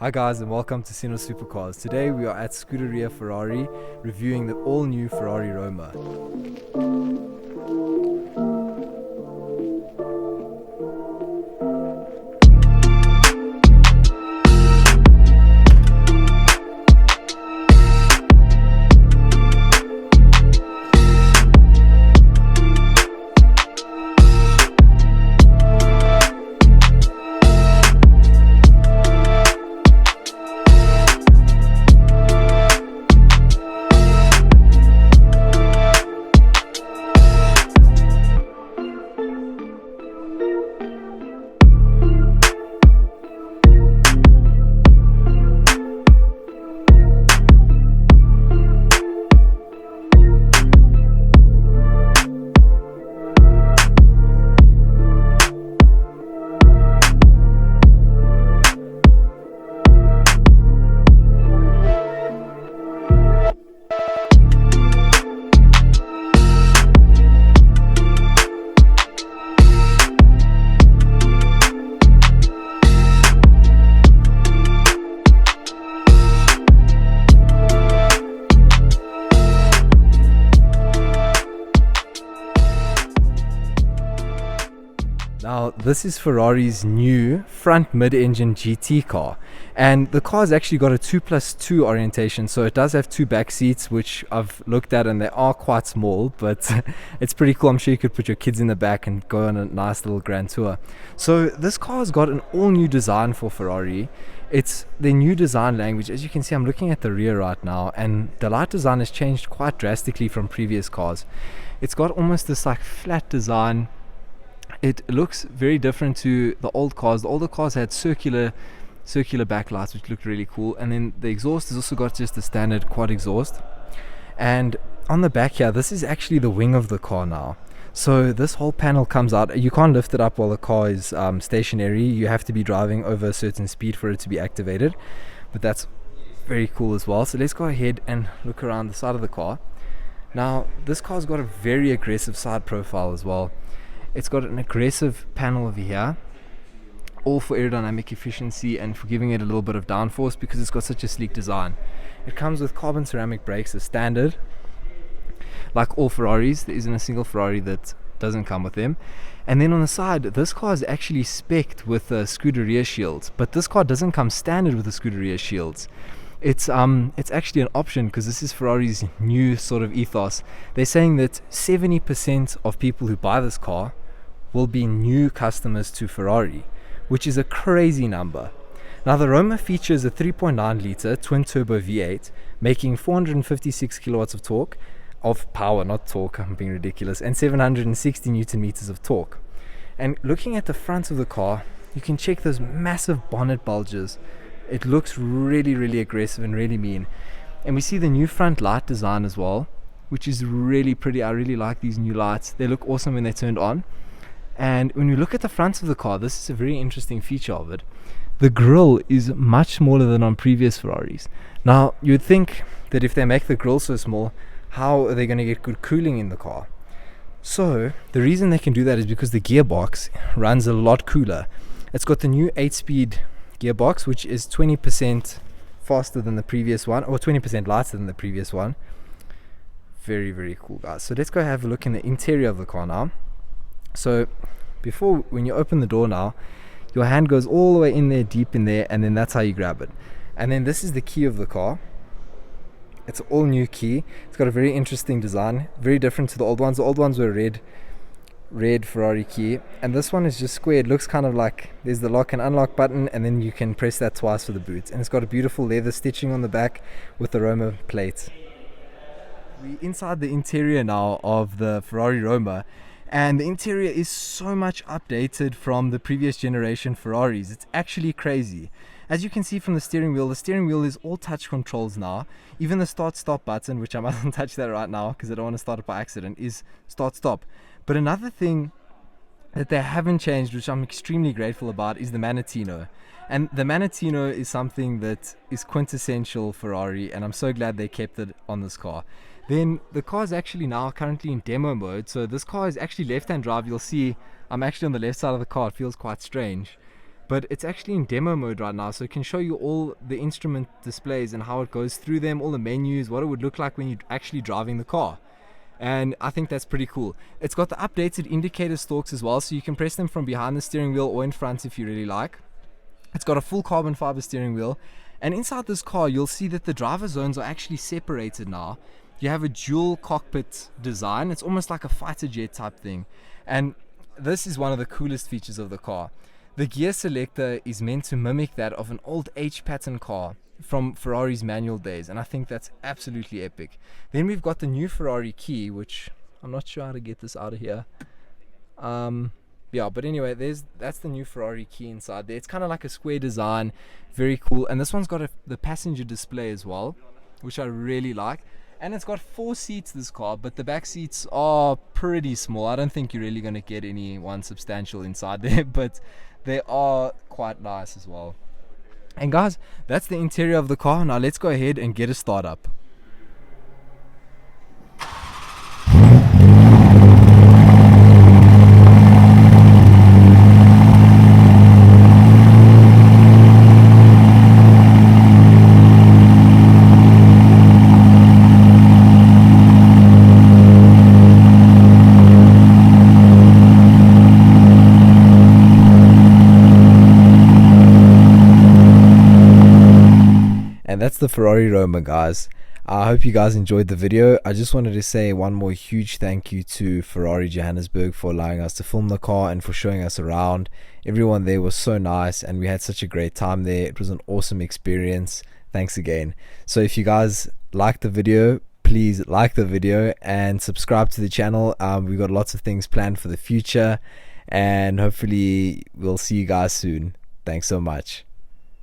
Hi guys and welcome to Sino Supercars. Today we are at Scuderia Ferrari reviewing the all-new Ferrari Roma. Now this is Ferrari's new front mid-engine GT car, and the car's actually got a 2+2 orientation, so it does have two back seats which I've looked at and they are quite small, but it's pretty cool. I'm sure you could put your kids in the back and go on a nice little grand tour. So this car's got an all new design for Ferrari. It's the new design language. As you can see, I'm looking at the rear right now, and the light design has changed quite drastically from previous cars. It's got almost this like flat design. It looks very different to the old cars. The older cars had circular backlights, which looked really cool, and then the exhaust has also got just the standard quad exhaust. And on the back here, this is actually the wing of the car now. So this whole panel comes out. You can't lift it up while the car is stationary. You have to be driving over a certain speed for it to be activated, but that's very cool as well. So let's go ahead and look around the side of the car. Now this car's got a very aggressive side profile as well. It's got an aggressive panel over here, all for aerodynamic efficiency and for giving it a little bit of downforce because it's got such a sleek design. It comes with carbon ceramic brakes as standard, like all Ferraris. There isn't a single Ferrari that doesn't come with them. And then on the side, this car is actually spec'd with Scuderia shields, but this car doesn't come standard with the Scuderia shields. It's actually an option because this is Ferrari's new sort of ethos. They're saying that 70% of people who buy this car will be new customers to Ferrari, which is a crazy number. Now the Roma features a 3.9 litre twin turbo V8 making 456 kilowatts of torque, of power, not torque, I'm being ridiculous, and 760 newton meters of torque. And looking at the front of the car, you can check those massive bonnet bulges. It looks really aggressive and really mean. And we see the new front light design as well, which is really pretty. I really like these new lights. They look awesome when they're turned on. And when you look at the front of the car, this is a very interesting feature of it. The grille is much smaller than on previous Ferraris. Now, you'd think that if they make the grille so small, how are they going to get good cooling in the car? So, the reason they can do that is because the gearbox runs a lot cooler. It's got the new 8-speed gearbox, which is 20% faster than the previous one, or 20% lighter than the previous one. Very cool, guys. So let's go have a look in the interior of the car now. So when you open the door now, your hand goes all the way in there, deep in there, and then that's how you grab it. And then this is the key of the car. It's an all new key. It's got a very interesting design, very different to the old ones. The old ones were red Ferrari key, and this one is just square. It looks kind of like there's the lock and unlock button, and then you can press that twice for the boot, and it's got a beautiful leather stitching on the back with the Roma plate. We're inside the interior now of the Ferrari Roma, and the interior is so much updated from the previous generation Ferraris. It's actually crazy. As you can see from the steering wheel is all touch controls now. Even the start stop button, which I mustn't touch that right now because I don't want to start it by accident, is start stop. But another thing that they haven't changed, which I'm extremely grateful about, is the Manettino. And the Manettino is something that is quintessential Ferrari, and I'm so glad they kept it on this car. Then the car is actually now currently in demo mode, so this car is actually left-hand drive. You'll see I'm actually on the left side of the car. It feels quite strange, but it's actually in demo mode right now, so it can show you all the instrument displays and how it goes through them, all the menus, what it would look like when you're actually driving the car. And I think that's pretty cool. It's got the updated indicator stalks as well, so you can press them from behind the steering wheel or in front if you really like. It's got a full carbon fiber steering wheel, and inside this car you'll see that the driver zones are actually separated now. You have a dual cockpit design. It's almost like a fighter jet type thing, and this is one of the coolest features of the car. The gear selector is meant to mimic that of an old H pattern car from Ferrari's manual days, and I think that's absolutely epic. Then we've got the new Ferrari key, which I'm not sure how to get this out of here. Yeah, but anyway, that's the new Ferrari key inside there. It's kind of like a square design, very cool. And this one's got the passenger display as well, which I really like. And it's got 4 seats, this car, but the back seats are pretty small. I don't think you're really going to get anyone substantial inside there, but they are quite nice as well. And guys, that's the interior of the car. Now let's go ahead and get a start up. And that's the Ferrari Roma, guys. I hope you guys enjoyed the video. I just wanted to say one more huge thank you to Ferrari Johannesburg for allowing us to film the car and for showing us around. Everyone there was so nice and we had such a great time there. It was an awesome experience. Thanks again. So if you guys liked the video, please like the video and subscribe to the channel. We've got lots of things planned for the future, and hopefully we'll see you guys soon. Thanks so much.